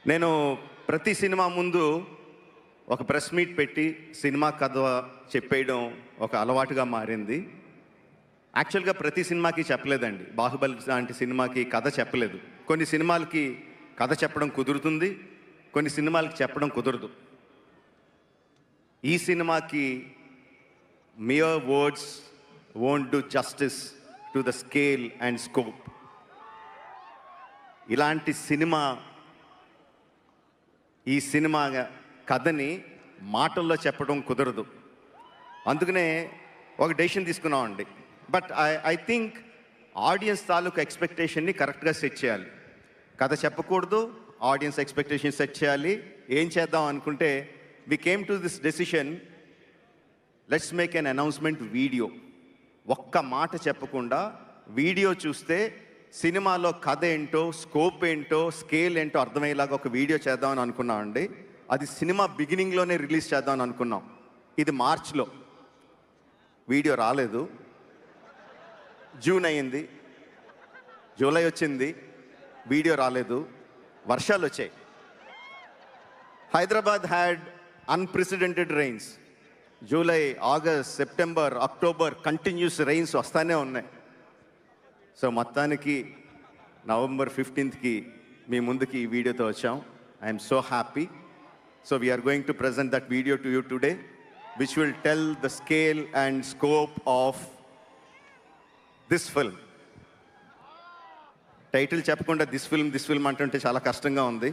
నేను ప్రతి సినిమా ముందు ఒక ప్రెస్ మీట్ పెట్టి సినిమా కథ చెప్పేయడం ఒక అలవాటుగా మారింది. యాక్చువల్గా ప్రతి సినిమాకి చెప్పలేదండి. బాహుబలి లాంటి సినిమాకి కథ చెప్పలేదు. కొన్ని సినిమాలకి కథ చెప్పడం కుదురుతుంది, కొన్ని సినిమాలకి చెప్పడం కుదరదు. ఈ సినిమాకి mere words won't do justice to the scale and scope. ఇలాంటి సినిమా, ఈ సినిమా కథని మాటల్లో చెప్పడం కుదరదు. అందుకనే ఒక డెసిషన్ తీసుకున్నామండి. బట్ ఐ థింక్ ఆడియన్స్ తాలూకు ఎక్స్పెక్టేషన్ని కరెక్ట్గా సెట్ చేయాలి. కథ చెప్పకూడదు, ఆడియన్స్ ఎక్స్పెక్టేషన్ సెట్ చేయాలి. ఏం చేద్దాం అనుకుంటే we came to this decision, let's make an announcement video. ఒక్క మాట చెప్పకుండా వీడియో చూస్తే సినిమాలో కథ ఏంటో, స్కోప్ ఏంటో, స్కేల్ ఏంటో అర్థమయ్యేలాగా ఒక వీడియో చేద్దామని అనుకున్నామండి. అది సినిమా బిగినింగ్లోనే రిలీజ్ చేద్దామని అనుకున్నాం. ఇది మార్చ్లో, వీడియో రాలేదు. జూన్ అయ్యింది, జూలై వచ్చింది, వీడియో రాలేదు. వర్షాలు వచ్చాయి. Hyderabad had unprecedented rains. July, August, September, October continuous rains వస్తూనే ఉన్నాయి. సో మొత్తానికి నవంబర్ 15కి మీ ముందుకి ఈ వీడియోతో వచ్చాం. I'm so happy. So we're going to present that video to you today, which will tell the scale and scope of this film. Title చెప్పకుండా this film అంటుంటే చాలా కష్టంగా ఉంది.